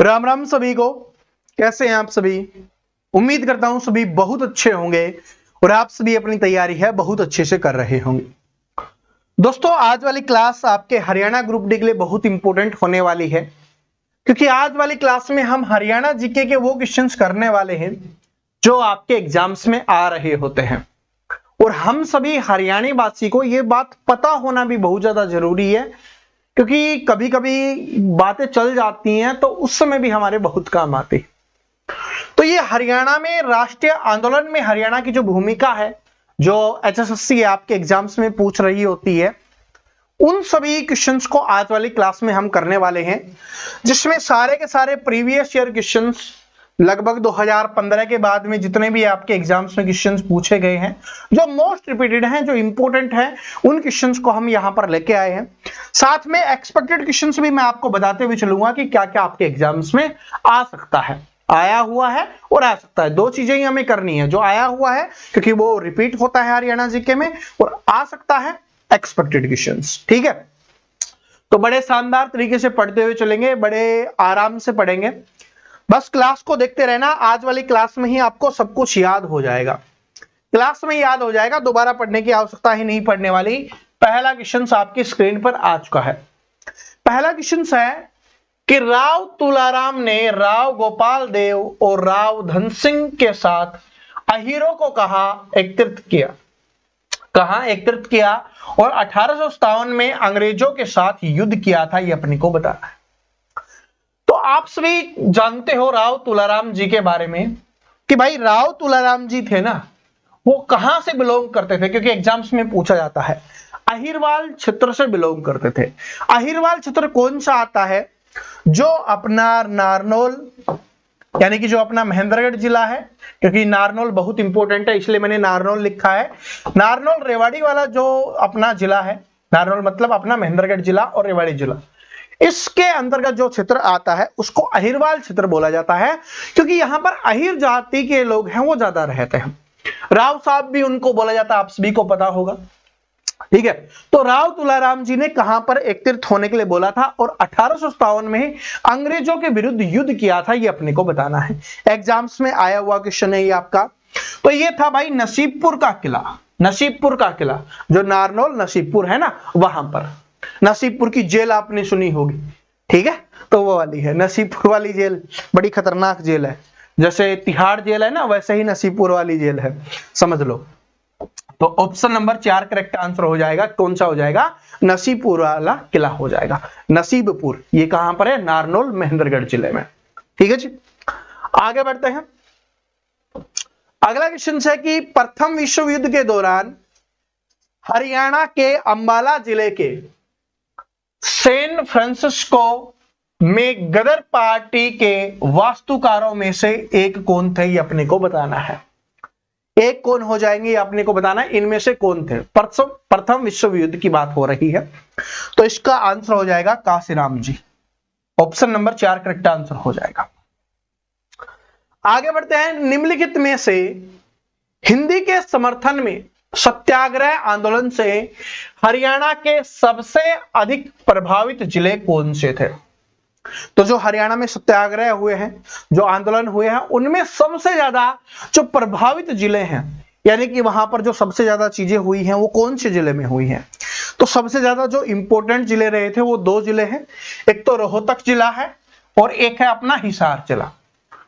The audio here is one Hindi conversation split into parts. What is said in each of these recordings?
राम राम सभी को। कैसे हैं आप सभी? उम्मीद करता हूं सभी बहुत अच्छे होंगे और आप सभी अपनी तैयारी है बहुत अच्छे से कर रहे होंगे। दोस्तों, आज वाली क्लास आपके हरियाणा ग्रुप डी के लिए बहुत इंपॉर्टेंट होने वाली है, क्योंकि आज वाली क्लास में हम हरियाणा जीके के वो क्वेश्चंस करने वाले हैं जो आपके एग्जाम्स में आ रहे होते हैं। और हम सभी हरियाणी वासी को ये बात पता होना भी बहुत ज्यादा जरूरी है, क्योंकि कभी कभी बातें चल जाती हैं तो उस समय भी हमारे बहुत काम आती है। तो ये हरियाणा में राष्ट्रीय आंदोलन में हरियाणा की जो भूमिका है, जो एचएसएससी आपके एग्जाम्स में पूछ रही होती है, उन सभी क्वेश्चंस को आज वाली क्लास में हम करने वाले हैं, जिसमें सारे के सारे प्रीवियस ईयर क्वेश्चंस लगभग 2015 के बाद में जितने भी आपके एग्जाम्स में क्वेश्चंस पूछे गए हैं, जो मोस्ट रिपीटेड हैं, जो इंपॉर्टेंट हैं, उन क्वेश्चंस को हम यहां पर लेके आए हैं। साथ में एक्सपेक्टेड क्वेश्चंस भी मैं आपको बताते हुए चलूंगा कि क्या क्या आपके एग्जाम्स में आ सकता है, आया हुआ है और आ सकता है। दो चीजें ही हमें करनी है, जो आया हुआ है क्योंकि वो रिपीट होता है हरियाणा जीके में, और आ सकता है एक्सपेक्टेड क्वेश्चंस। ठीक है, तो बड़े शानदार तरीके से पढ़ते हुए चलेंगे, बड़े आराम से पढ़ेंगे। बस क्लास को देखते रहना, आज वाली क्लास में ही आपको सब कुछ याद हो जाएगा, क्लास में याद हो जाएगा, दोबारा पढ़ने की आवश्यकता ही नहीं पड़ने वाली। पहला क्वेश्चन आपकी स्क्रीन पर आ चुका है। पहला क्वेश्चन है कि राव तुलाराम ने राव गोपाल देव और राव धन सिंह के साथ अहीरों को कहां एकत्रित किया और 1857 में अंग्रेजों के साथ युद्ध किया था, ये अपने को बताना है। तो आप सभी जानते हो राव तुलाराम जी के बारे में कि भाई राव तुलाराम जी थे ना, वो कहां से बिलोंग करते थे, क्योंकि एग्जाम्स में पूछा जाता है। अहिरवाल क्षेत्र से बिलोंग करते थे। अहिरवाल क्षेत्र कौन सा आता है? जो अपना नारनौल, यानी कि जो अपना महेंद्रगढ़ जिला है, क्योंकि नारनौल बहुत इंपॉर्टेंट है इसलिए मैंने नारनौल लिखा है। नारनौल रेवाड़ी वाला जो अपना जिला है, नारनौल मतलब अपना महेंद्रगढ़ जिला और रेवाड़ी जिला, इसके अंतर्गत जो क्षेत्र आता है उसको अहिरवाल क्षेत्र बोला जाता है, क्योंकि यहां पर अहिर जाति के लोग हैं वो ज्यादा रहते हैं। राव साहब भी उनको बोला जाता है, आप सभी को पता होगा। ठीक है, तो राव तुलाराम जी ने कहां पर एकत्रित होने के लिए बोला था और 1857 में अंग्रेजों के विरुद्ध युद्ध किया था, ये अपने को बताना है। एग्जाम्स में आया हुआ क्वेश्चन है ये आपका। तो ये था भाई नसीबपुर का किला। नसीबपुर का किला जो नारनौल नसीबपुर है ना, वहां पर नसीबपुर की जेल आपने सुनी होगी। ठीक है, तो वो वाली है नसीबपुर वाली जेल, बड़ी खतरनाक जेल है। जैसे तिहाड़ जेल है ना, वैसे ही नसीबपुर वाली जेल है, समझ लो। तो ऑप्शन नंबर 4 करेक्ट आंसर हो जाएगा। कौन सा हो जाएगा? नसीबपुर वाला किला हो जाएगा। नसीबपुर ये कहां पर है? नारनौल महेंद्रगढ़ जिले में। ठीक है जी, आगे बढ़ते हैं। अगला क्वेश्चन है कि प्रथम विश्व युद्ध के दौरान हरियाणा के अंबाला जिले के सैन फ्रांसिस्को में गदर पार्टी के वास्तुकारों में से एक कौन थे, ये अपने को बताना है। एक कौन हो जाएंगे, ये अपने को बताना है। इनमें से कौन थे? प्रथम विश्व युद्ध की बात हो रही है, तो इसका आंसर हो जाएगा काशीराम जी। ऑप्शन नंबर 4 करेक्ट आंसर हो जाएगा। आगे बढ़ते हैं। निम्नलिखित में से हिंदी के समर्थन में सत्याग्रह आंदोलन से हरियाणा के सबसे अधिक प्रभावित जिले कौन से थे? तो जो हरियाणा में सत्याग्रह हुए हैं, जो आंदोलन हुए हैं, उनमें सबसे ज्यादा जो प्रभावित जिले हैं, यानी कि वहां पर जो सबसे ज्यादा चीजें हुई हैं, वो कौन से जिले में हुई हैं? तो सबसे ज्यादा जो इंपॉर्टेंट जिले रहे थे वो दो जिले हैं। एक तो रोहतक जिला है और एक है अपना हिसार जिला,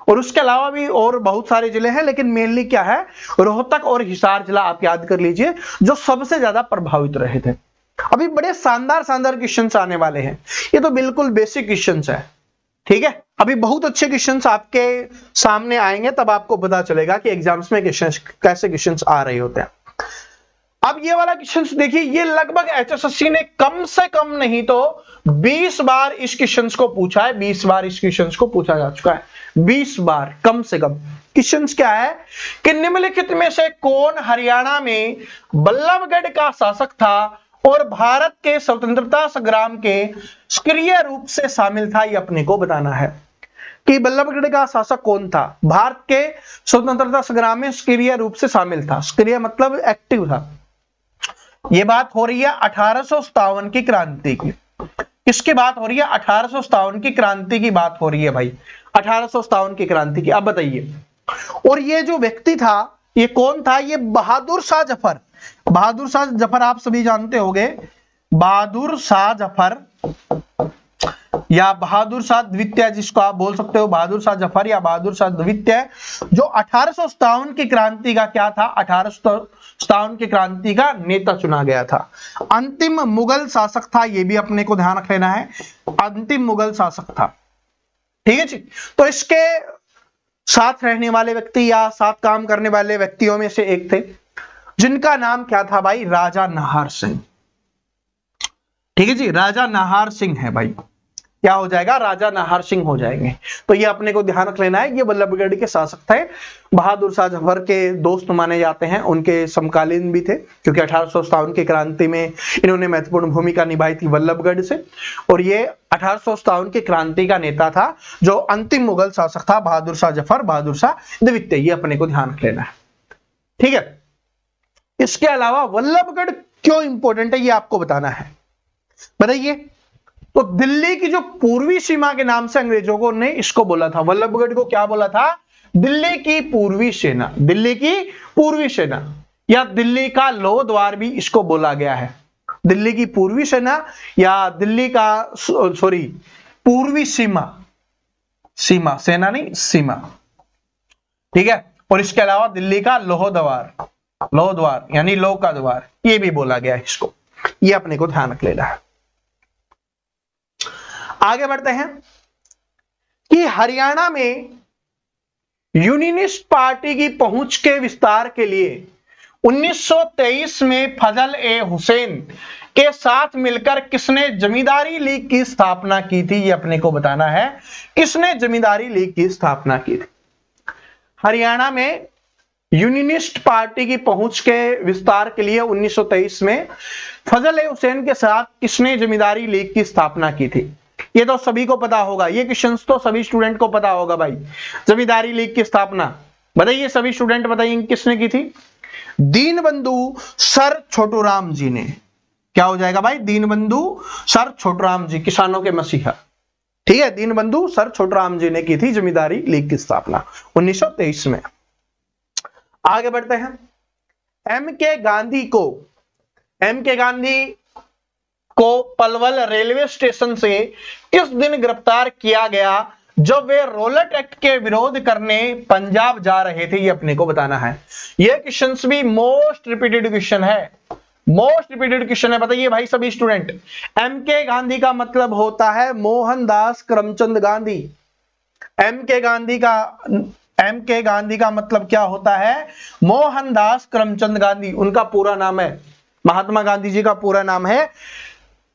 और उसके अलावा भी और बहुत सारे जिले हैं, लेकिन मेनली क्या है? रोहतक और हिसार जिला आप याद कर लीजिए, जो सबसे ज्यादा प्रभावित रहे थे। अभी बड़े शानदार शानदार क्वेश्चंस आने वाले हैं, ये तो बिल्कुल बेसिक क्वेश्चंस है। ठीक है, अभी बहुत अच्छे क्वेश्चंस आपके सामने आएंगे, तब आपको पता चलेगा कि एग्जाम्स में कैसे क्वेश्चंस आ रहे होते हैं। अब ये वाला क्वेश्चन देखिए, ये लगभग एचएसएससी ने कम से कम नहीं तो 20 बार इस क्वेश्चन को पूछा है। 20 बार इस क्वेश्चन को पूछा जा चुका है, 20 बार कम से कम। क्वेश्चन क्या है कि निम्नलिखित में से कौन हरियाणा में बल्लभगढ़ का शासक था और भारत के स्वतंत्रता संग्राम के सक्रिय रूप से शामिल था, ये अपने को बताना है कि बल्लभगढ़ का शासक कौन था, भारत के स्वतंत्रता संग्राम में सक्रिय रूप से शामिल था। सक्रिय मतलब एक्टिव था। ये बात हो रही है 1857 की क्रांति की। किसकी बात हो रही है? 1857 की क्रांति की बात हो रही है भाई, 1857 की क्रांति की। अब बताइए, और ये जो व्यक्ति था ये कौन था? ये बहादुर शाह जफर। बहादुर शाह जफर आप सभी जानते होंगे, बहादुर शाह जफर या बहादुर शाह द्वितीय, जिसको आप बोल सकते हो बहादुर शाह जफर या बहादुर शाह द्वितीय, जो 1857 की क्रांति का क्या था? 1857 की क्रांति का नेता चुना गया था। अंतिम मुगल शासक था, ये भी अपने को ध्यान रख लेना है, अंतिम मुगल शासक था। ठीक है जी। तो इसके साथ रहने वाले व्यक्ति या साथ काम करने वाले व्यक्तियों में से एक थे, जिनका नाम क्या था भाई? राजा नाहर सिंह। ठीक है जी, राजा नाहर सिंह है भाई। क्या हो जाएगा? राजा नाहर सिंह हो जाएंगे। तो ये अपने को ध्यान रख लेना है, ये बल्लभगढ़ के शासक थे, बहादुर शाह जफर के दोस्त माने जाते हैं, उनके समकालीन भी थे, क्योंकि 1857 की क्रांति में इन्होंने महत्वपूर्ण भूमिका निभाई थी बल्लभगढ़ से। और ये 1857 की क्रांति का नेता था, जो अंतिम मुगल शासक था, बहादुर शाह जफर, बहादुर शाह द्वितीय, ये अपने को ध्यान रख लेना है। ठीक है। इसके अलावा बल्लभगढ़ क्यों इंपॉर्टेंट है ये आपको बताना है, बताइए। तो दिल्ली की जो पूर्वी सीमा के नाम से अंग्रेजों ने इसको बोला था, बल्लभगढ़ को क्या बोला था? दिल्ली की पूर्वी सेना, दिल्ली की पूर्वी सेना, या दिल्ली का लोह द्वार भी इसको बोला गया है। दिल्ली की पूर्वी सेना या दिल्ली का सॉरी पूर्वी सीमा, सीमा, सेना नहीं सीमा। ठीक है। और इसके अलावा दिल्ली का लोह द्वार, लोह द्वार यानी लोह का द्वार, ये भी बोला गया है इसको, ये अपने को ध्यान रख लेना है। आगे बढ़ते हैं कि हरियाणा में यूनियनिस्ट पार्टी की पहुंच के विस्तार के लिए 1923 में फजल ए हुसैन के साथ मिलकर किसने जमींदारी लीग की स्थापना की थी? ये अपने को बताना है, किसने जमींदारी लीग की स्थापना की थी? हरियाणा में यूनियनिस्ट पार्टी की पहुंच के विस्तार के लिए 1923 में फजल ए हुसैन के साथ किसने जमींदारी लीग की स्थापना की थी? ये तो सभी को पता होगा, ये क्वेश्चन तो सभी स्टूडेंट को पता होगा भाई। जमींदारी लीग की स्थापना बताइए, सभी स्टूडेंट बताइए किसने की थी? दीनबंधु सर छोटूराम जी ने। क्या हो जाएगा भाई? दीनबंधु सर छोटूराम जी, किसानों के मसीहा। ठीक है, दीनबंधु सर छोटूराम जी ने की थी जमींदारी लीग की स्थापना 1923 में। आगे बढ़ते हैं। एम के गांधी को पलवल रेलवे स्टेशन से किस दिन गिरफ्तार किया गया जब वे रोलेट एक्ट के विरोध करने पंजाब जा रहे थे? ये अपने को बताना है। ये क्वेश्चन भी मोस्ट रिपीटेड क्वेश्चन है, मोस्ट रिपीटेड क्वेश्चन है। बताइए भाई सभी स्टूडेंट, एम के गांधी का मतलब होता है मोहनदास करमचंद गांधी। एम के गांधी का मतलब क्या होता है? मोहनदास करमचंद गांधी, उनका पूरा नाम है, महात्मा गांधी जी का पूरा नाम है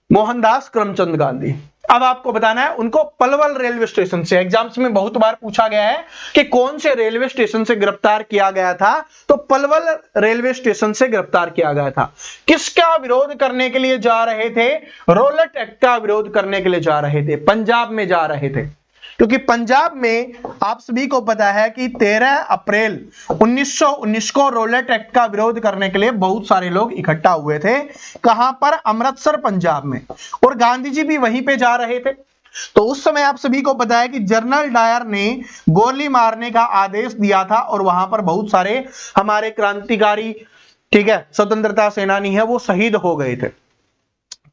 मोहनदास करमचंद गांधी। अब आपको बताना है उनको पलवल रेलवे स्टेशन से, एग्जाम्स में बहुत बार पूछा गया है कि कौन से रेलवे स्टेशन से गिरफ्तार किया गया था, तो पलवल रेलवे स्टेशन से गिरफ्तार किया गया था। किसका विरोध करने के लिए जा रहे थे? रोलेट एक्ट का विरोध करने के लिए जा रहे थे, पंजाब में जा रहे थे, क्योंकि पंजाब में आप सभी को पता है कि 13 अप्रैल 1919 को रोलेट एक्ट का विरोध करने के लिए बहुत सारे लोग इकट्ठा हुए थे। कहां पर? अमृतसर पंजाब में, और गांधी जी भी वहीं पे जा रहे थे। तो उस समय आप सभी को पता है कि जनरल डायर ने गोली मारने का आदेश दिया था, और वहां पर बहुत सारे हमारे क्रांतिकारी, ठीक है, स्वतंत्रता सेनानी है, वो शहीद हो गए थे।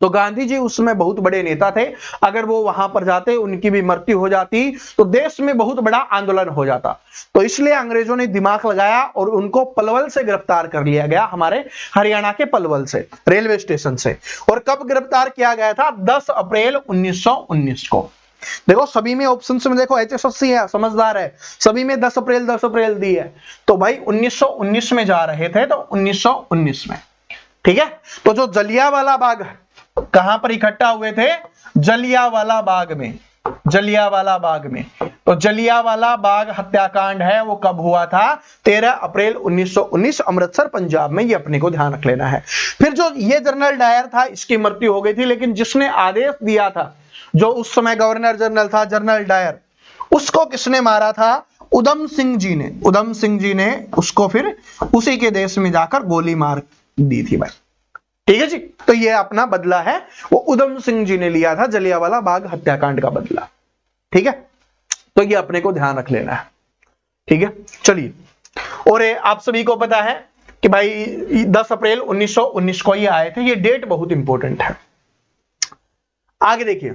तो गांधी जी उस समय बहुत बड़े नेता थे, अगर वो वहां पर जाते, उनकी भी मृत्यु हो जाती, तो देश में बहुत बड़ा आंदोलन हो जाता। तो इसलिए अंग्रेजों ने दिमाग लगाया और उनको पलवल से गिरफ्तार कर लिया गया, हमारे हरियाणा के पलवल से, रेलवे स्टेशन से। और कब गिरफ्तार किया गया था? 10 अप्रैल 1919 को। देखो सभी में ऑप्शन में देखो HSSC है, समझदार है, सभी में 10 अप्रैल दी है। तो भाई 1919 में जा रहे थे, तो 1919 में। ठीक है। तो जो जलियांवाला बाग, कहां पर इकट्ठा हुए थे? जलियांवाला बाग में, जलियांवाला बाग में। तो जलियांवाला बाग हत्याकांड है वो कब हुआ था? 13 अप्रैल 1919 अमृतसर पंजाब में, ये अपने को ध्यान रख लेना है। फिर जो ये जनरल डायर था, इसकी मृत्यु हो गई थी, लेकिन जिसने आदेश दिया था, जो उस समय गवर्नर जनरल था जनरल डायर, उसको किसने मारा था? उधम सिंह जी ने। उधम सिंह जी ने उसको फिर उसी के देश में जाकर गोली मार दी थी भाई। ठीक है जी। तो ये अपना बदला है वो उधम सिंह जी ने लिया था जलियांवाला बाग हत्याकांड का बदला। ठीक है, तो ये अपने को ध्यान रख लेना है। ठीक है, चलिए। और आप सभी को पता है कि भाई 10 अप्रैल 1919 को ये आए थे, ये डेट बहुत इंपॉर्टेंट है। आगे देखिए,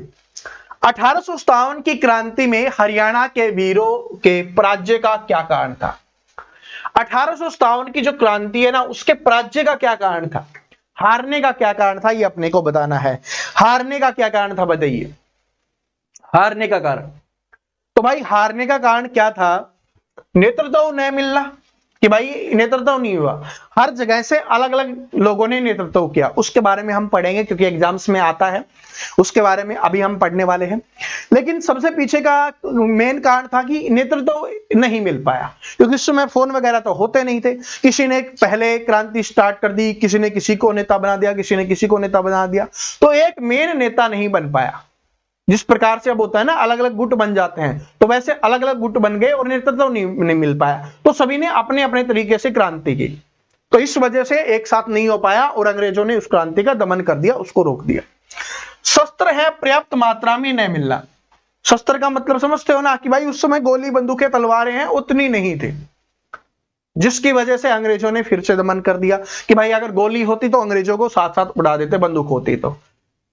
1857 की क्रांति में हरियाणा के वीरों के पराजय का क्या कारण था? 1857 की जो क्रांति है ना, उसके पराजय का क्या कारण था, हारने का क्या कारण था, ये अपने को बताना है। हारने का क्या कारण था बताइए, हारने का कारण। तो भाई हारने का कारण क्या था? नेतृत्व नहीं मिलना, कि भाई नेतृत्व नहीं हुआ। हर जगह से अलग अलग लोगों ने नेतृत्व किया, उसके बारे में हम पढ़ेंगे क्योंकि एग्जाम्स में आता है, उसके बारे में अभी हम पढ़ने वाले हैं। लेकिन सबसे पीछे का मेन कारण था कि नेतृत्व नहीं मिल पाया, क्योंकि उस समय फोन वगैरह तो होते नहीं थे। किसी ने पहले क्रांति स्टार्ट कर दी, किसी ने किसी को नेता बना दिया, किसी ने किसी को नेता बना दिया, तो एक मेन नेता नहीं बन पाया। जिस प्रकार से अब होता है ना, अलग अलग गुट बन जाते हैं, तो वैसे अलग अलग गुट बन गए और नेतृत्व नहीं मिल पाया, तो सभी ने अपने अपने तरीके से क्रांति की, तो इस वजह से एक साथ नहीं हो पाया और अंग्रेजों ने उस क्रांति का दमन कर दिया, उसको रोक दिया। शस्त्र है पर्याप्त मात्रा में नहीं मिलना। शस्त्र का मतलब समझते हो ना, कि भाई उस समय गोली बंदूकें तलवारें हैं उतनी नहीं थी, जिसकी वजह से अंग्रेजों ने फिर से दमन कर दिया। कि भाई अगर गोली होती तो अंग्रेजों को साथ साथ उड़ा देते, बंदूक होती तो,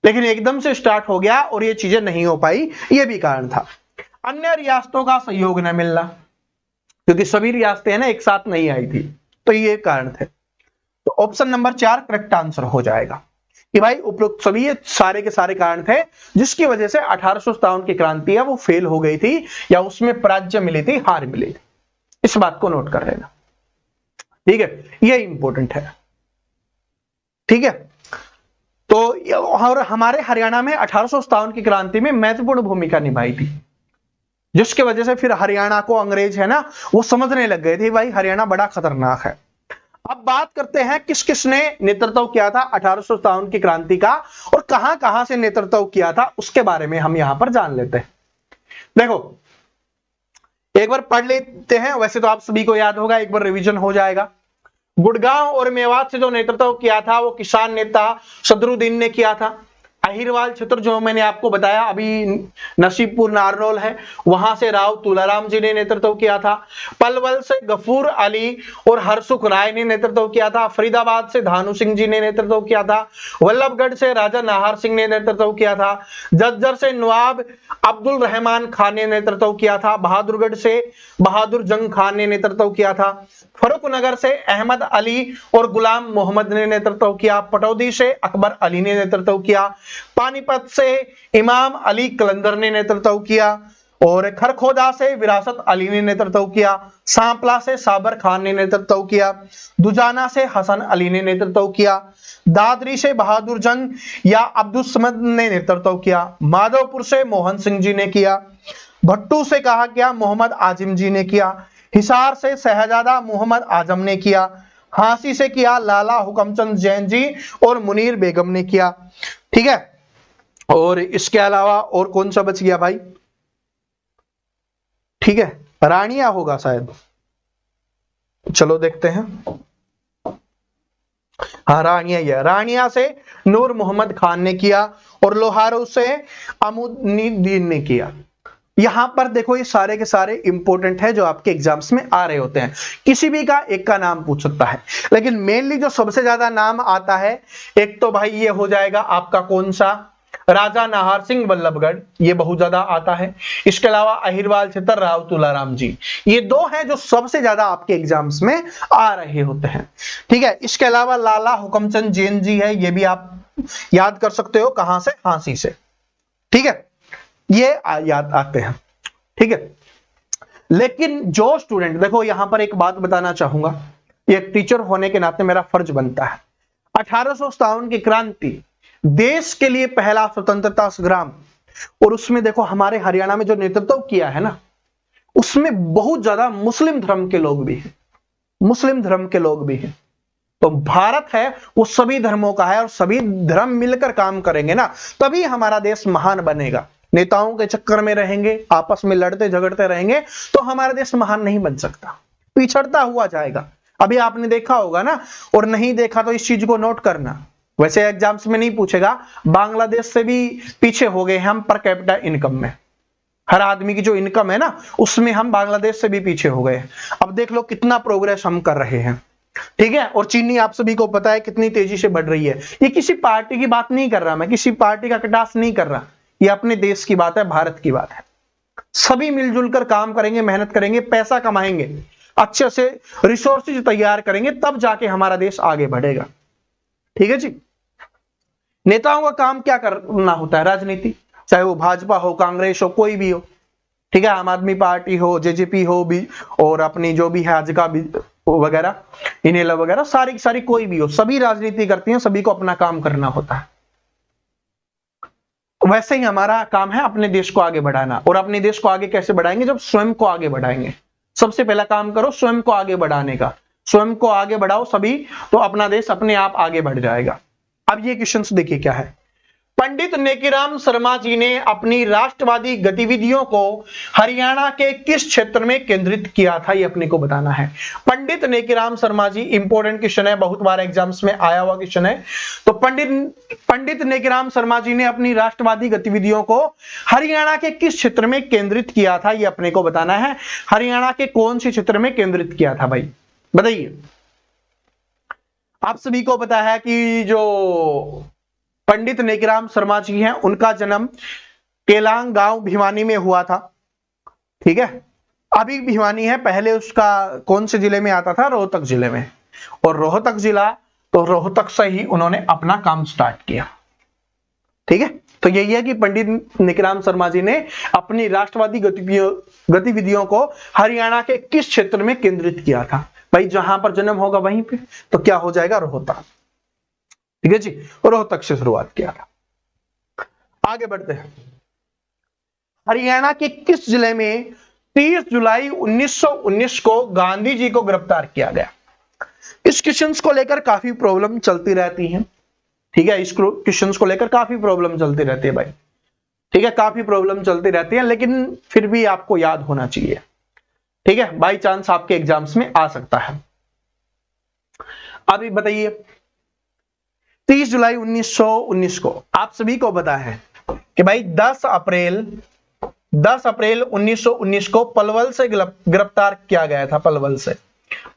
लेकिन एकदम से स्टार्ट हो गया और ये चीजें नहीं हो पाई, ये भी कारण था। अन्य रियासतों का सहयोग न मिलना, क्योंकि सभी रियासतें हैं ना एक साथ नहीं आई थी, तो ये कारण थे। तो ऑप्शन नंबर 4 करेक्ट आंसर हो जाएगा कि भाई उपरोक्त सभी ये सारे के सारे कारण थे जिसकी वजह से 1857 की क्रांति है वो फेल हो गई थी, या उसमें पराजय मिली थी, हार मिली थी। इस बात को नोट कर लेना, ठीक है, ये इंपॉर्टेंट है। ठीक है, तो और हमारे हरियाणा में 1857 की क्रांति में महत्वपूर्ण भूमिका निभाई थी, जिसके वजह से फिर हरियाणा को अंग्रेज है ना वो समझने लग गए थे भाई हरियाणा बड़ा खतरनाक है। अब बात करते हैं किस किसने नेतृत्व किया था 1857 की क्रांति का, और कहां कहां से नेतृत्व किया था उसके बारे में हम यहां पर जान लेते हैं। देखो एक बार पढ़ लेते हैं, वैसे तो आप सभी को याद होगा, एक बार रिवीजन हो जाएगा। गुड़गांव और मेवात से जो नेतृत्व किया था वो किसान नेता सदरुद्दीन ने किया था। अहिरवाल क्षेत्र जो मैंने आपको बताया अभी नसीबपुर नारनौल है, वहां से राव तुलाराम जी ने नेतृत्व किया था। पलवल से गफूर अली और हरसुख राय ने नेतृत्व किया था। फरीदाबाद से धानु सिंह जी ने नेतृत्व किया था। वल्लभगढ़ से राजा नाहर सिंह ने नेतृत्व किया था। जज्जर से नवाब अब्दुल रहमान खान ने नेतृत्व किया था। बहादुरगढ़ से बहादुर जंग खान ने नेतृत्व किया था। फरुखनगर से अहमद अली और गुलाम मोहम्मद ने नेतृत्व किया। पटौदी से अकबर अली ने नेतृत्व किया। पानीपत से इमाम अली कलंदर ने नेतृत्व किया। और खरखोदा से विरासत अली ने नेतृत्व किया। सांपला से साबर खान ने नेतृत्व किया। दुजाना से हसन अली ने नेतृत्व किया। दादरी से बहादुर जंग या अब्दुल समद ने नेतृत्व किया। माधवपुर से मोहन सिंह जी ने किया। भट्टू से कहा गया मोहम्मद आजिम जी ने किया। हिसार से शहजादा मोहम्मद आजम ने किया। हांसी से किया लाला हुकमचंद जैन जी और मुनीर बेगम ने किया। ठीक है, और इसके अलावा और कौन सा बच गया भाई? ठीक है, रानिया होगा शायद, चलो देखते हैं। हाँ रानिया ही है। रानिया से नूर मोहम्मद खान ने किया और लोहारू से अमुद्दीन ने किया। यहां पर देखो ये सारे के सारे इंपॉर्टेंट है जो आपके एग्जाम्स में आ रहे होते हैं, किसी भी का एक का नाम पूछ सकता है, लेकिन मेनली जो सबसे ज्यादा नाम आता है एक तो भाई ये हो जाएगा आपका कौन सा, राजा नाहर सिंह वल्लभगढ़, ये बहुत ज्यादा आता है। इसके अलावा अहिरवाल क्षेत्र राव तुलाराम जी, ये दो हैं जो सबसे ज्यादा आपके एग्जाम्स में आ रहे होते हैं। ठीक है, इसके अलावा लाला हुकमचंद जैन जी है, ये भी आप याद कर सकते हो, कहां से, हांसी से। ठीक है, ये याद आते हैं। ठीक है, लेकिन जो स्टूडेंट, देखो यहां पर एक बात बताना चाहूंगा, एक टीचर होने के नाते मेरा फर्ज बनता है। 1857 की क्रांति देश के लिए पहला स्वतंत्रता संग्राम, और उसमें देखो हमारे हरियाणा में जो नेतृत्व किया है ना, उसमें बहुत ज्यादा मुस्लिम धर्म के लोग भी हैं, मुस्लिम धर्म के लोग भी हैं। तो भारत है वो सभी धर्मों का है और सभी धर्म मिलकर काम करेंगे ना तभी हमारा देश महान बनेगा। नेताओं के चक्कर में रहेंगे, आपस में लड़ते झगड़ते रहेंगे तो हमारा देश महान नहीं बन सकता, पिछड़ता हुआ जाएगा। अभी आपने देखा होगा ना, और नहीं देखा तो इस चीज को नोट करना, वैसे एग्जाम्स में नहीं पूछेगा, बांग्लादेश से भी पीछे हो गए हम पर कैपिटा इनकम में। हर आदमी की जो इनकम है ना, उसमें हम बांग्लादेश से भी पीछे हो गए। अब देख लो कितना प्रोग्रेस हम कर रहे हैं, ठीक है। और चीनी आप सभी को पता है कितनी तेजी से बढ़ रही है। ये किसी पार्टी की बात नहीं कर रहा मैं, किसी पार्टी का कटास नहीं कर रहा, ये अपने देश की बात है, भारत की बात है। सभी मिलजुल कर काम करेंगे, मेहनत करेंगे, पैसा कमाएंगे, अच्छे से रिसोर्सेज तैयार करेंगे, तब जाके हमारा देश आगे बढ़ेगा, ठीक है जी। नेताओं का काम क्या करना होता है? राजनीति, चाहे वो भाजपा हो, कांग्रेस हो, कोई भी हो, ठीक है, आम आदमी पार्टी हो, जेजेपी हो भी, और अपनी जो भी है आज का वगैरह, इनेला वगैरह, सारी सारी कोई भी हो, सभी राजनीति करती हैं, सभी को अपना काम करना होता है। वैसे ही हमारा काम है अपने देश को आगे बढ़ाना। और अपने देश को आगे कैसे बढ़ाएंगे? जब स्वयं को आगे बढ़ाएंगे। सबसे पहला काम करो स्वयं को आगे बढ़ाने का। स्वयं को आगे बढ़ाओ सभी, तो अपना देश अपने आप आगे बढ़ जाएगा। अब ये क्वेश्चन देखिए क्या है। पंडित नेकीराम शर्मा जी ने अपनी राष्ट्रवादी गतिविधियों को हरियाणा के किस क्षेत्र में केंद्रित किया था? ये अपने को बताना है। पंडित नेकीराम शर्मा जी, इंपॉर्टेंट क्वेश्चन है, बहुत बार एग्जाम्स में आया हुआ क्वेश्चन है। तो पंडित नेकीराम शर्मा जी ने अपनी राष्ट्रवादी गतिविधियों को हरियाणा के किस क्षेत्र में केंद्रित किया था? ये अपने को बताना है। हरियाणा के कौन से क्षेत्र में केंद्रित किया था भाई, बताइए। आप सभी को पता है कि जो पंडित नेकीराम शर्मा जी हैं, उनका जन्म केलांग गांव भिवानी में हुआ था, ठीक है। अभी भिवानी है, पहले उसका कौन से जिले में आता था? रोहतक जिले में। और रोहतक जिला, तो रोहतक से ही उन्होंने अपना काम स्टार्ट किया, ठीक है। तो यही है कि पंडित नेकीराम शर्मा जी ने अपनी राष्ट्रवादी गतिविधियों को हरियाणा के किस क्षेत्र में केंद्रित किया था? भाई जहां पर जन्म होगा वहीं पे, तो क्या हो जाएगा? रोहतक, ठीक है जी। रोहतक से शुरुआत किया था। आगे बढ़ते हैं। हरियाणा के किस जिले में 30 जुलाई 1919 को गांधी जी को गिरफ्तार किया गया? इस क्वेश्चन को लेकर काफी प्रॉब्लम चलती रहती है, ठीक है। इस क्वेश्चन को लेकर काफी प्रॉब्लम चलती रहती है भाई, ठीक है, काफी प्रॉब्लम चलती रहती है, लेकिन फिर भी आपको याद होना चाहिए, ठीक है। बाई चांस आपके एग्जाम्स में आ सकता है। अभी बताइए, 30 जुलाई 1919 को आप सभी को पता है कि भाई 10 अप्रैल 1919 को पलवल से गिरफ्तार किया गया था, पलवल से,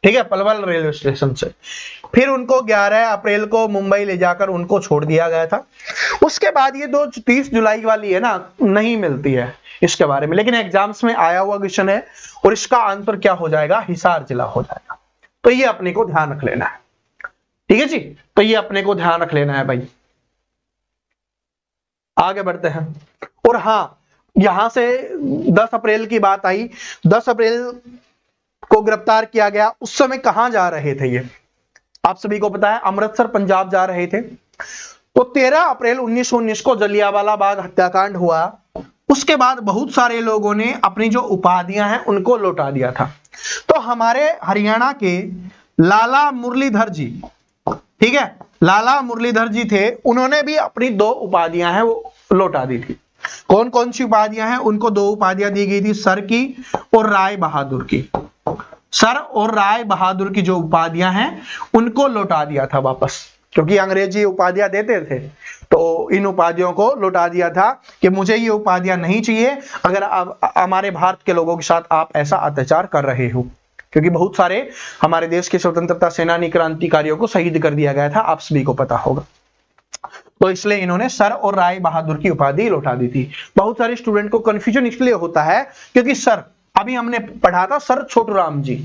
ठीक है, पलवल रेलवे स्टेशन से। फिर उनको 11 अप्रैल को मुंबई ले जाकर उनको छोड़ दिया गया था। उसके बाद ये 30 जुलाई वाली है ना, नहीं मिलती है इसके बारे में, लेकिन एग्जाम्स में आया हुआ क्वेश्चन है, और इसका आंसर क्या हो जाएगा? हिसार जिला हो जाएगा। तो ये अपने को ध्यान रख लेना है, ठीक है जी। तो ये अपने को ध्यान रख लेना है भाई। आगे बढ़ते हैं। और हाँ, यहां से 10 अप्रैल की बात आई, 10 अप्रैल को गिरफ्तार किया गया। उस समय कहां जा रहे थे ये? आप सभी को पता है, अमृतसर पंजाब जा रहे थे। तो 13 अप्रैल 1919 को जलियांवाला बाग हत्याकांड हुआ। उसके बाद बहुत सारे लोगों ने अपनी जो उपाधियां हैं उनको लौटा दिया था। तो हमारे हरियाणा के लाला मुरलीधर जी, ठीक है, लाला मुरलीधर जी थे, उन्होंने भी अपनी 2 उपाधियां हैं वो लौटा दी थी। कौन कौन सी उपाधियां हैं? उनको 2 उपाधियां दी गई थी, सर की और राय बहादुर की। सर और राय बहादुर की जो उपाधियां हैं उनको लौटा दिया था वापस, क्योंकि अंग्रेजी उपाधियां देते थे, तो इन उपाधियों को लौटा दिया था कि मुझे ये उपाधियां नहीं चाहिए अगर हमारे भारत के लोगों के साथ आप ऐसा अत्याचार कर रहे हो, क्योंकि बहुत सारे हमारे देश के स्वतंत्रता सेनानी क्रांतिकारियों को शहीद कर दिया गया था, आप सभी को पता होगा। तो इसलिए इन्होंने सर और राय बहादुर की उपाधि लौटा दी थी। बहुत सारे स्टूडेंट को कंफ्यूजन इसलिए होता है क्योंकि सर, अभी हमने पढ़ा था सर छोटूराम जी,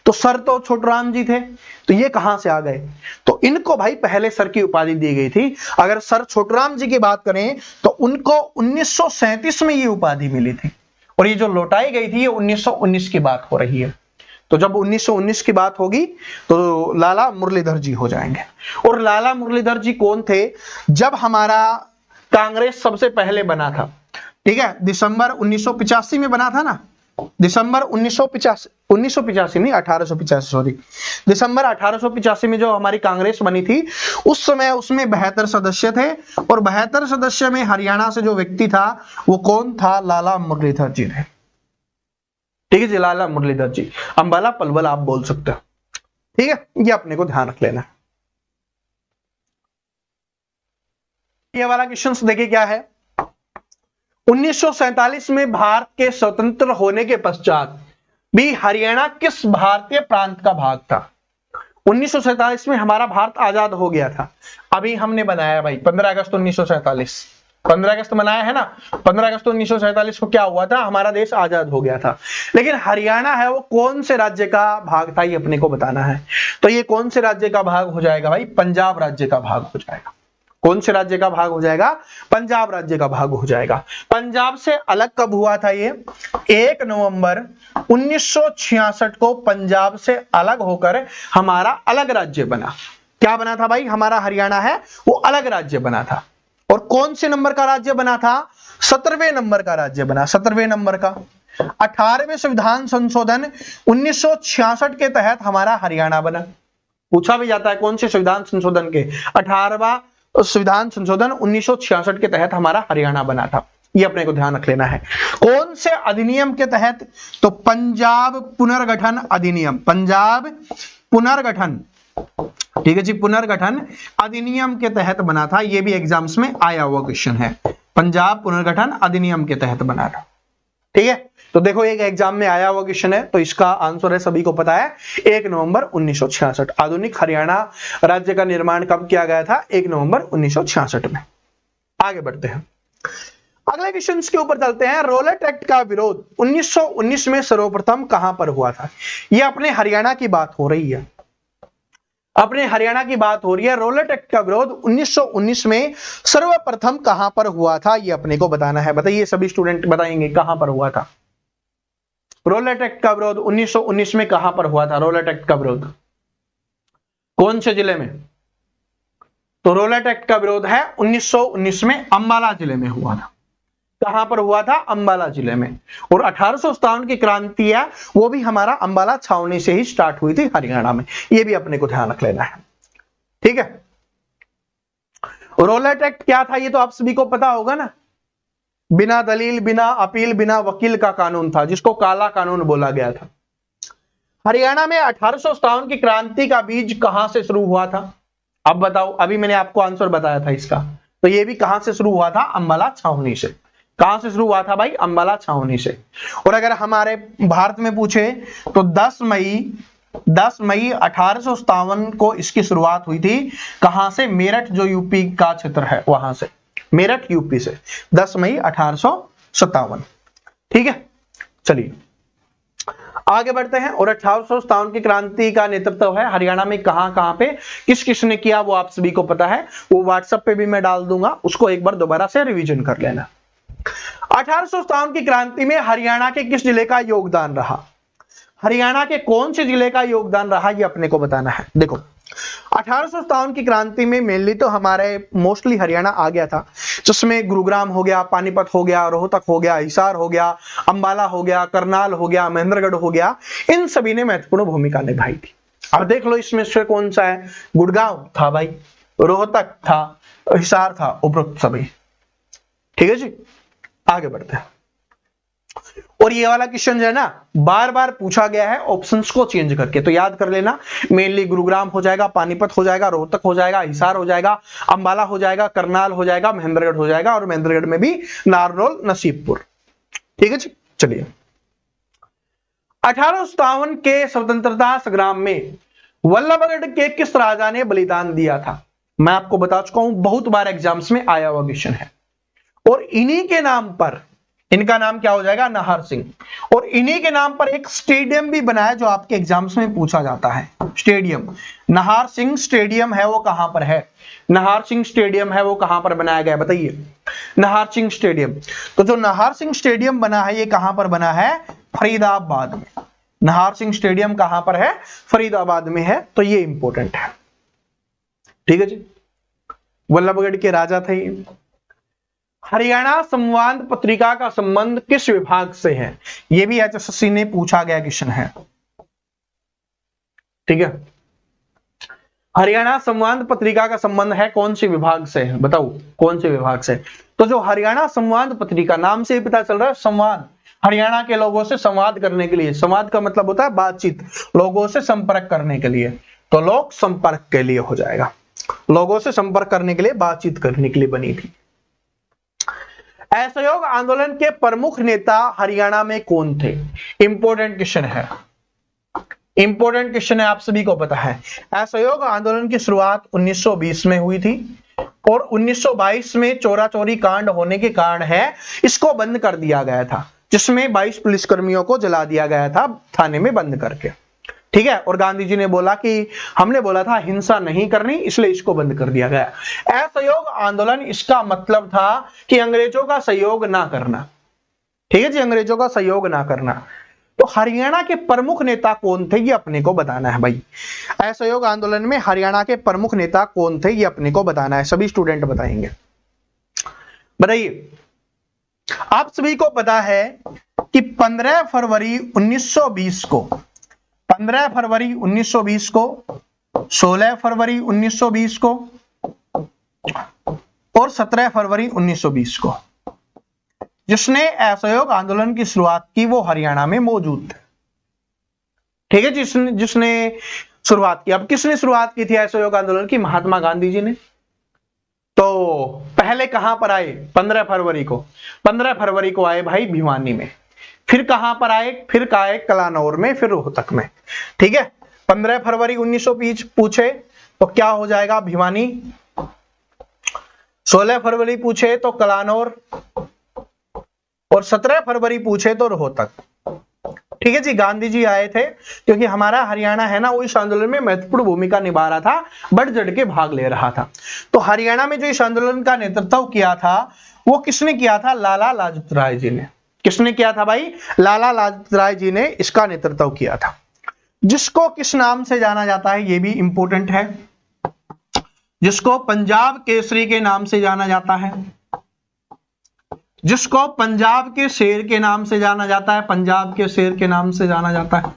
तो सर तो छोटूराम जी थे, तो ये कहां से आ गए? तो इनको भाई पहले सर की उपाधि दी गई थी। अगर सर छोटूराम जी की बात करें तो उनको 1937 में ये उपाधि मिली थी, और ये जो लौटाई गई थी ये 1919 की बात हो रही है। तो जब 1919 की बात होगी तो लाला मुरलीधर जी हो जाएंगे। और लाला मुरलीधर जी कौन थे? जब हमारा कांग्रेस सबसे पहले बना था, ठीक है, दिसंबर 1985 में बना था ना, दिसंबर 1985 नहीं, 1885, सॉरी, दिसंबर 1885 में जो हमारी कांग्रेस बनी थी, उस समय उसमें 72 सदस्य थे, और 72 सदस्य में हरियाणा से जो व्यक्ति था वो कौन था? लाला मुरलीधर जी थे, ठीक है जी, लाला मुरलीधर जी। अंबाला पलवल आप बोल सकते हो, ठीक है, ये अपने को ध्यान रख लेना है। ये वाला क्वेश्चन देखिए क्या है। 1947 में भारत के स्वतंत्र होने के पश्चात भी हरियाणा किस भारतीय प्रांत का भाग था? 1947 में हमारा भारत आजाद हो गया था, अभी हमने बनाया भाई 15 अगस्त 1947, 15 अगस्त मनाया है ना। 15 अगस्त 1947 को क्या हुआ था, हमारा देश आजाद हो गया था। लेकिन हरियाणा है वो कौन से राज्य का भाग था, ये अपने को बताना है। तो ये कौन से राज्य का भाग हो जाएगा भाई, पंजाब राज्य का भाग हो जाएगा। कौन से राज्य का भाग हो जाएगा, पंजाब राज्य का भाग हो जाएगा। पंजाब से अलग कब हुआ था ये, 1 नवंबर 1966 को पंजाब से अलग होकर हमारा अलग राज्य बना। क्या बना था भाई, हमारा हरियाणा है वो अलग राज्य बना था। और कौन से नंबर का राज्य बना था, 17वें नंबर का राज्य बना, 17वें नंबर का। 18वें संविधान संशोधन 1966 के तहत हमारा हरियाणा बना। पूछा भी जाता है कौन से संविधान संशोधन के, 18वां संविधान संशोधन 1966 के तहत हमारा हरियाणा बना था। ये अपने को ध्यान रख लेना है। कौन से अधिनियम के तहत, तो पंजाब पुनर्गठन अधिनियम, पंजाब पुनर्गठन, ठीक है जी, पुनर्गठन अधिनियम के तहत बना था। ये भी एग्जाम्स में आया हुआ क्वेश्चन है, पंजाब पुनर्गठन अधिनियम के तहत बना था। ठीक है, तो देखो एक एग्जाम में आया हुआ क्वेश्चन है, तो इसका आंसर है, सभी को पता है, 1 नवंबर 1966। आधुनिक हरियाणा राज्य का निर्माण कब किया गया था, 1 नवंबर 1966 में। आगे बढ़ते हैं, अगले क्वेश्चन के ऊपर चलते हैं। रोलेट एक्ट का विरोध 1919 में सर्वप्रथम कहां पर हुआ था? यह अपने हरियाणा की बात हो रही है, अपने हरियाणा की बात हो रही है। रोलेट एक्ट का विरोध 1919 में सर्वप्रथम कहां पर हुआ था, यह अपने को बताना है। बताइए, सभी स्टूडेंट बताएंगे कहां पर हुआ था। रोलेट एक्ट का विरोध 1919 में कहां पर हुआ था? रोलेट एक्ट का विरोध कौन से जिले में? तो रोलेट एक्ट का विरोध है 1919 में अंबाला जिले में हुआ था। कहां पर हुआ था? अंबाला जिले में। और 1857 की क्रांति है वो भी हमारा अंबाला छावनी से ही स्टार्ट हुई थी हरियाणा में। ये भी अपने को ध्यान रख लेना है। ठीक है, रोलेट एक्ट क्या था ये तो आप सभी को पता होगा ना। बिना दलील, बिना अपील, बिना वकील का कानून था, जिसको काला कानून बोला गया था। हरियाणा में 1857 की क्रांति का बीज कहां से शुरू हुआ था? अब बताओ, अभी मैंने आपको आंसर बताया था इसका, तो ये भी कहां से शुरू हुआ था? अंबाला छावनी से। कहां से शुरू हुआ था भाई? अंबाला छावनी से। और अगर हमारे भारत में पूछे तो 10 मई 1857 को इसकी शुरुआत हुई थी। कहां से? मेरठ, जो यूपी का क्षेत्र है वहां से, मेरठ यूपी से, 10 मई 1857। ठीक है, चलिए आगे बढ़ते हैं। और 1857 की क्रांति का नेतृत्व है हरियाणा में कहां पे, किस किसने किया वो आप सभी को पता है। वो व्हाट्सएप पे भी मैं डाल दूंगा, उसको एक बार दोबारा से रिवीजन कर लेना। 1857 की क्रांति में हरियाणा के किस जिले का योगदान रहा? हरियाणा के कौन से जिले का योगदान रहा ये अपने को बताना है। देखो 1857 की क्रांति में मेनली तो हमारे मोस्टली हरियाणा आ गया था, जिसमें गुरुग्राम हो गया, पानीपत हो गया, रोहतक हो गया, हिसार हो गया, अंबाला हो गया, करनाल हो गया, महेंद्रगढ़ हो गया। इन सभी ने महत्वपूर्ण भूमिका निभाई थी। अब देख लो इसमें से कौन सा है। गुड़गांव था भाई, रोहतक था, हिसार था, उपरोक्त सभी। ठीक है जी, आगे बढ़ते हैं। और ये वाला क्वेश्चन जो है ना बार बार पूछा गया है ऑप्शंस को चेंज करके, तो याद कर लेना। मेनली गुरुग्राम हो जाएगा, पानीपत हो जाएगा, रोहतक हो जाएगा, हिसार हो जाएगा, अंबाला हो जाएगा, करनाल हो जाएगा, महेंद्रगढ़ हो जाएगा, और महेंद्रगढ़ में भी नारनौल, नसीबपुर। ठीक है जी, चलिए 1857 के स्वतंत्रता संग्राम में वल्लभगढ़ के किस राजा ने बलिदान दिया था? मैं आपको बता चुका हूं, बहुत बार एग्जाम्स में आया हुआ क्वेश्चन है। और इन्हीं के नाम पर, इनका नाम क्या हो जाएगा? नाहर सिंह। और इन्हीं के नाम पर एक स्टेडियम भी बना है जो आपके एग्जाम्स में पूछा जाता है। स्टेडियम, नाहर सिंह स्टेडियम है वो कहां पर है? नाहर सिंह स्टेडियम है वो कहां पर बनाया गया? बताइए, नाहर सिंह स्टेडियम। तो जो नाहर सिंह स्टेडियम बना है ये कहां पर बना है? फरीदाबाद में। नाहर सिंह स्टेडियम कहां पर है? फरीदाबाद में है। तो ये इंपॉर्टेंट है। ठीक है जी, वल्लभगढ़ के राजा थे ये। हरियाणा संवाद पत्रिका का संबंध किस विभाग से है? यह भी एचएसएससी ने पूछा गया क्वेश्चन है। ठीक है, हरियाणा संवाद पत्रिका का संबंध है कौन से विभाग से है? बताओ कौन से विभाग से? तो जो हरियाणा संवाद पत्रिका, नाम से ही पता चल रहा है संवाद, हरियाणा के लोगों से संवाद करने के लिए। संवाद का मतलब होता है बातचीत, लोगों से संपर्क करने के लिए, तो लोक संपर्क के लिए हो जाएगा। लोगों से संपर्क करने के लिए, बातचीत करने के लिए बनी थी। असहयोग आंदोलन के प्रमुख नेता हरियाणा में कौन थे? इंपॉर्टेंट क्वेश्चन है, इंपॉर्टेंट क्वेश्चन है, आप सभी को पता है। असहयोग आंदोलन की शुरुआत 1920 में हुई थी और 1922 में चोरा चोरी कांड होने के कारण है इसको बंद कर दिया गया था, जिसमें 22 पुलिसकर्मियों को जला दिया गया था थाने में बंद करके, ठीक है। और गांधी जी ने बोला कि हमने बोला था हिंसा नहीं करनी, इसलिए इसको बंद कर दिया गया। असहयोग आंदोलन, इसका मतलब था कि अंग्रेजों का सहयोग ना करना, ठीक है जी, अंग्रेजों का सहयोग ना करना। तो हरियाणा के प्रमुख नेता कौन थे, ये अपने को बताना है भाई। असहयोग आंदोलन में हरियाणा के प्रमुख नेता कौन थे, ये अपने को बताना है, सभी स्टूडेंट बताएंगे। बताइए, आप सभी को पता है कि 15 फरवरी 1920 को, 15 फरवरी 1920 को, 16 फरवरी 1920 को और 17 फरवरी 1920 को जिसने असहयोग आंदोलन की शुरुआत की वो हरियाणा में मौजूद थे, ठीक है। जिसने शुरुआत की, अब किसने शुरुआत की थी असहयोग आंदोलन की? महात्मा गांधी जी ने। तो पहले कहां पर आए? 15 फरवरी को, 15 फरवरी को आए भाई भिवानी में, फिर कहां पर आए? फिर आए कलानौर में, फिर रोहतक में, ठीक है। 15 फरवरी 1920 पूछे तो क्या हो जाएगा? भिवानी। 16 फरवरी पूछे तो कलानौर और 17 फरवरी पूछे तो रोहतक, ठीक है जी। गांधी जी आए थे क्योंकि हमारा हरियाणा है ना, वो इस आंदोलन में महत्वपूर्ण भूमिका निभा रहा था, बढ़ चढ़ के भाग ले रहा था। तो हरियाणा में जो इस आंदोलन का नेतृत्व किया था वो किसने किया था? लाला लाजपत राय जी ने। किसने किया था भाई? लाला लाजपत राय जी ने इसका नेतृत्व किया था। जिसको किस नाम से जाना जाता है, ये भी इंपॉर्टेंट है, जिसको पंजाब केसरी के नाम से जाना जाता है, जिसको पंजाब के शेर के नाम से जाना जाता है, पंजाब के शेर के नाम से जाना जाता है,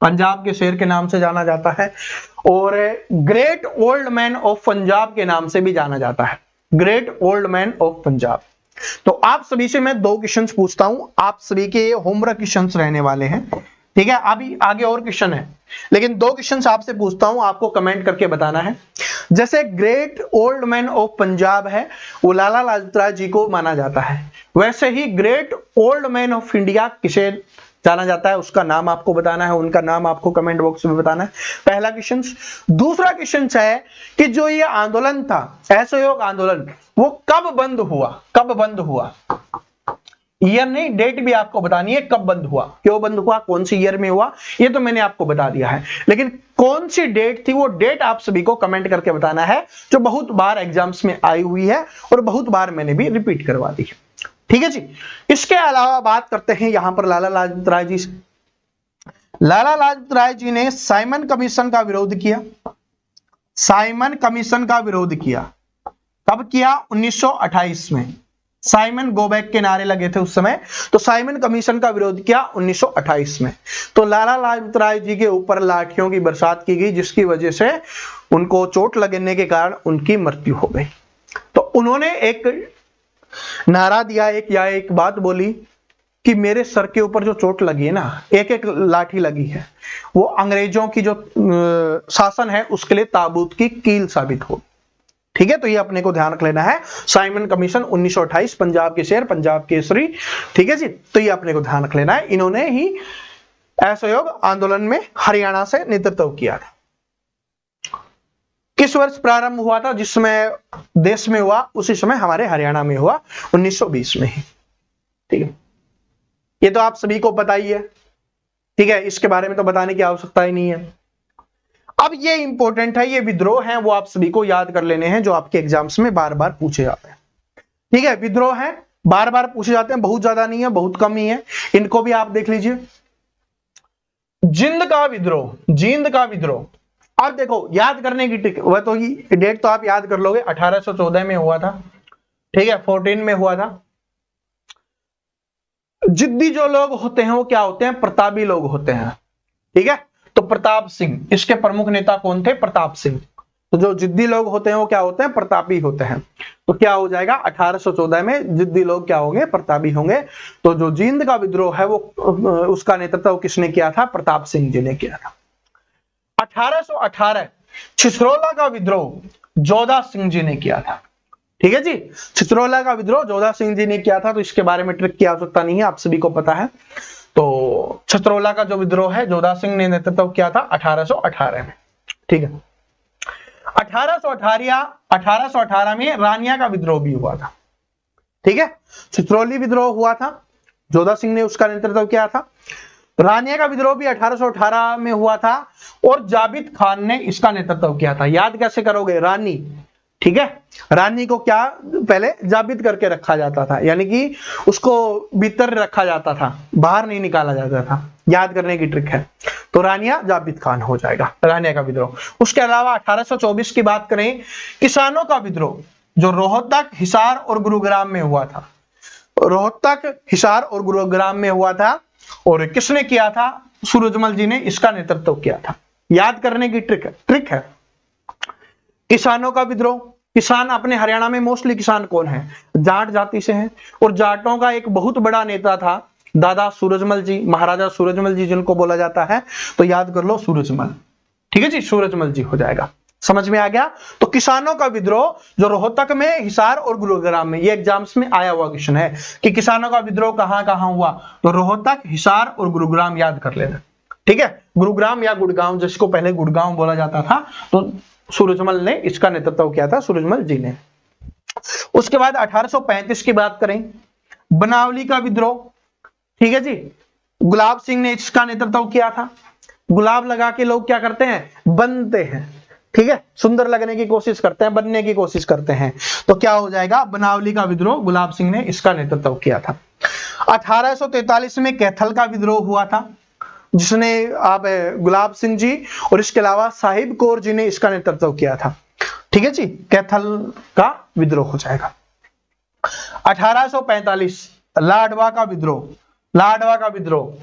पंजाब के शेर के नाम से जाना जाता है, और great old man of Punjab के नाम से भी जाना जाता है, great old man of Punjab. तो आप सभी से मैं 2 क्वेश्चंस पूछता हूं, आप सभी के होमवर्क क्वेश्चंस रहने वाले हैं, ठीक है। अभी आगे और क्वेश्चन है, लेकिन 2 क्वेश्चंस आपसे पूछता हूं, आपको कमेंट करके बताना है। जैसे great old man of Punjab है, वो लाला लाजपत राय जी को माना जाता है, वैसे ही great old man of India किसे जाना जाता है, उसका नाम आपको बताना है, उनका नाम आपको कमेंट बॉक्स में बताना है, पहला क्वेश्चन। दूसरा क्वेश्चन है कि जो ये आंदोलन था, असहयोग आंदोलन, वो कब बंद हुआ? कब बंद हुआ? ईयर नहीं, डेट भी आपको बतानी है, कब बंद हुआ, क्यों बंद हुआ, कौन सी ईयर में हुआ, ये तो मैंने आपको बता दिया है, लेकिन कौन सी डेट थी वो डेट आप सभी को कमेंट करके बताना है, जो बहुत बार एग्जाम्स में आई हुई है और बहुत बार मैंने भी रिपीट करवा दी है, ठीक है जी। इसके अलावा बात करते हैं यहां पर लाला लाजपत राय जी से। लाला लाजपत राय जी ने साइमन कमीशन का विरोध किया, साइमन कमीशन का विरोध किया, कब किया? 1928 में। साइमन गो बैक के नारे लगे थे उस समय, तो साइमन कमीशन का विरोध किया 1928 में। तो लाला लाजपत राय जी के ऊपर लाठियों की बरसात की गई, जिसकी वजह से उनको चोट लगने के कारण उनकी मृत्यु हो गई। तो उन्होंने एक नारा दिया, एक बात बोली कि मेरे सर के ऊपर जो चोट लगी है ना, एक लाठी लगी है, वो अंग्रेजों की जो शासन है उसके लिए ताबूत की कील साबित हो, ठीक है। तो ये अपने को ध्यान रख लेना है। साइमन कमीशन 1928, पंजाब के शेर, पंजाब केसरी, ठीक है जी। तो ये अपने को ध्यान रख लेना है, इन्होंने ही असहयोग आंदोलन में हरियाणा से नेतृत्व किया था। किस वर्ष प्रारंभ हुआ था? जिस समय देश में हुआ उसी समय हमारे हरियाणा में हुआ, 1920 में ही, ठीक है। ये तो आप सभी को पता ही है, ठीक है, इसके बारे में तो बताने की आवश्यकता ही नहीं है। अब ये इंपॉर्टेंट है, ये विद्रोह हैं वो आप सभी को याद कर लेने हैं, जो आपके एग्जाम्स में बार बार पूछे जाते हैं, ठीक है। विद्रोह हैं, बार बार पूछे जाते हैं, बहुत ज्यादा नहीं है, बहुत कम ही है, इनको भी आप देख लीजिए। जिंद का विद्रोह, जींद का विद्रोह, अब देखो याद करने की टिक, वह तो डेट तो आप याद कर लोगे, 1814 में हुआ था, ठीक है, 14 में हुआ था। जिद्दी जो लोग होते हैं वो क्या होते हैं? प्रतापी लोग होते हैं, ठीक है। तो प्रताप सिंह, इसके प्रमुख नेता कौन थे? प्रताप सिंह। तो जो जिद्दी लोग होते हैं वो क्या होते हैं? प्रतापी होते हैं। तो क्या हो जाएगा? 1814 में जिद्दी लोग क्या होंगे? प्रतापी होंगे। तो जो जींद का विद्रोह है वो उसका नेतृत्व किसने किया था? प्रताप सिंह जी ने किया था। 1818 छिछरोला का विद्रोह, जोधा सिंह जी ने किया था। ठीक है जी, छिछरौला का विद्रोह जोधा सिंह जी ने किया था, तो इसके बारे में ट्रिक की आवश्यकता नहीं है, आप सभी को पता है। तो छिछरौला का जो विद्रोह है जोधा सिंह ने नेतृत्व किया था 1818 में। ठीक है, 1818 में रानिया का विद्रोह भी हुआ था। ठीक है, छिछरौली विद्रोह हुआ था, जोधा सिंह ने उसका नेतृत्व किया था। रानिया का विद्रोह भी 1818 में हुआ था और जाबित खान ने इसका नेतृत्व किया था। याद कैसे करोगे, रानी, ठीक है, रानी को क्या पहले जाबित करके रखा जाता था, यानी कि उसको भीतर रखा जाता था, बाहर नहीं निकाला जाता था, याद करने की ट्रिक है। तो रानिया जाबित खान हो जाएगा, रानिया का विद्रोह। उसके अलावा 1824 की बात करें, किसानों का विद्रोह जो रोहतक, हिसार और गुरुग्राम में हुआ था। रोहतक, हिसार और गुरुग्राम में हुआ था, और किसने किया था, सूरजमल जी ने इसका नेतृत्व किया था। याद करने की ट्रिक है। किसानों का विद्रोह, किसान अपने हरियाणा में मोस्टली किसान कौन है, जाट जाति से हैं, और जाटों का एक बहुत बड़ा नेता था दादा सूरजमल जी, महाराजा सूरजमल जी जिनको बोला जाता है, तो याद कर लो सूरजमल। ठीक है जी, सूरजमल जी हो जाएगा। समझ में आ गया। तो किसानों का विद्रोह जो रोहतक में, हिसार और गुरुग्राम में, ये एग्जाम्स में आया हुआ क्वेश्चन है कि किसानों का विद्रोह कहां कहां हुआ, तो रोहतक, हिसार और गुरुग्राम याद कर लेना। ठीक है, गुरुग्राम या गुड़गांव, जिसको पहले गुड़गांव बोला जाता था, तो सूरजमल ने इसका नेतृत्व किया था, सूरजमल जी ने। उसके बाद 1835 की बात करें, बनावली का विद्रोह। ठीक है जी, गुलाब सिंह ने इसका नेतृत्व किया था। गुलाब लगा के लोग क्या करते हैं, बनते हैं। ठीक है, सुंदर लगने की कोशिश करते हैं, बनने की कोशिश करते हैं, तो क्या हो जाएगा, बनावली का विद्रोह, गुलाब सिंह ने इसका नेतृत्व किया था। 1843 में कैथल का विद्रोह हुआ था, जिसने आप गुलाब सिंह जी और इसके अलावा साहिब कौर जी ने इसका नेतृत्व किया था। ठीक है जी, कैथल का विद्रोह हो जाएगा। 1845 लाडवा का विद्रोह। लाडवा का विद्रोह,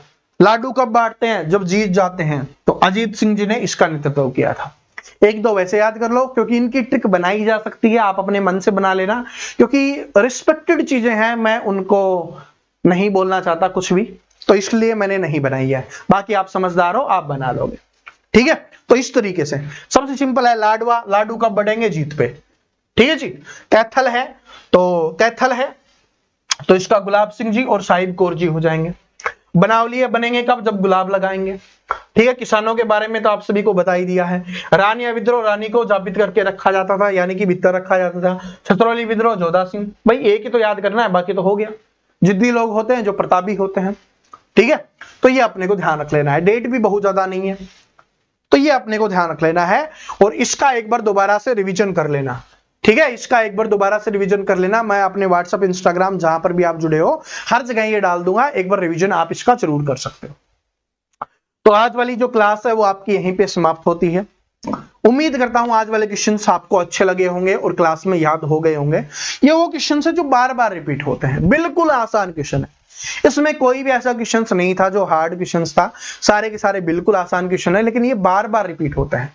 लाडू कब बांटते हैं, जब जीत जाते हैं, तो अजीत सिंह जी ने इसका नेतृत्व किया था। एक दो वैसे याद कर लो, क्योंकि इनकी ट्रिक बनाई जा सकती है, आप अपने मन से बना लेना, क्योंकि रिस्पेक्टेड चीजें हैं, मैं उनको नहीं बोलना चाहता कुछ भी, तो इसलिए मैंने नहीं बनाई है। बाकी आप समझदार हो, आप बना लोगे। ठीक है, तो इस तरीके से सबसे सिंपल है लाडवा, लाडू कब बढ़ेंगे, जीत पे। ठीक है जी, कैथल है, तो कैथल है तो इसका गुलाब सिंह जी और साहिब कौर जी हो जाएंगे। बनावली बनेंगे कब, जब गुलाब लगाएंगे। ठीक है, किसानों के बारे में तो आप सभी को बता ही दिया है। रानिया विद्रोह, रानी को जाबित करके रखा जाता था, यानी कि भीतर रखा जाता था। छिछरौली विद्रोह, जोधा सिंह। भाई एक ही तो याद करना है, बाकी तो हो गया। जिद्दी लोग होते हैं जो प्रतापी होते हैं। ठीक है, तो ये अपने को ध्यान रख लेना है, डेट भी बहुत ज्यादा नहीं है, तो ये अपने को ध्यान रख लेना है, और इसका एक बार दोबारा से रिवीजन कर लेना। ठीक है, इसका एक बार दोबारा से रिवीजन कर लेना। मैं अपने व्हाट्सएप, इंस्टाग्राम, जहां पर भी आप जुड़े हो, हर जगह ये डाल दूंगा, एक बार रिवीजन आप इसका जरूर कर सकते हो। तो आज वाली जो क्लास है वो आपकी यहीं पे समाप्त होती है। उम्मीद करता हूं आज वाले क्वेश्चंस आपको अच्छे लगे होंगे और क्लास में याद हो गए होंगे। ये वो क्वेश्चन है जो बार बार रिपीट होते हैं, बिल्कुल आसान क्वेश्चन है, इसमें कोई भी ऐसा क्वेश्चन नहीं था जो हार्ड क्वेश्चन था, सारे के सारे बिल्कुल आसान क्वेश्चन है, लेकिन ये बार बार रिपीट होता है,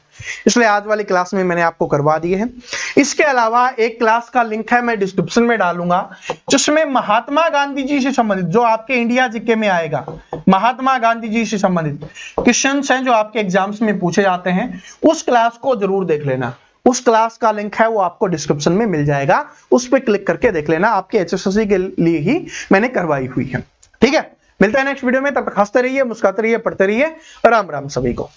इसलिए आज वाली क्लास में मैंने आपको करवा दिए हैं। इसके अलावा एक क्लास का लिंक है, मैं डिस्क्रिप्शन में डालूंगा, जिसमें महात्मा गांधी जी से संबंधित, जो आपके इंडिया जीके में आएगा, महात्मा गांधी जी से संबंधित क्वेश्चन हैं जो आपके एग्जाम्स में पूछे जाते हैं, उस क्लास को जरूर देख लेना। उस क्लास का लिंक है वो आपको डिस्क्रिप्शन में मिल जाएगा, उस पर क्लिक करके देख लेना, आपके एचएसएससी के लिए ही मैंने करवाई हुई है। ठीक है, मिलता है नेक्स्ट वीडियो में, तब तक हंसते रहिए, मुस्कुराते रहिए, पढ़ते रहिए। राम राम सभी को।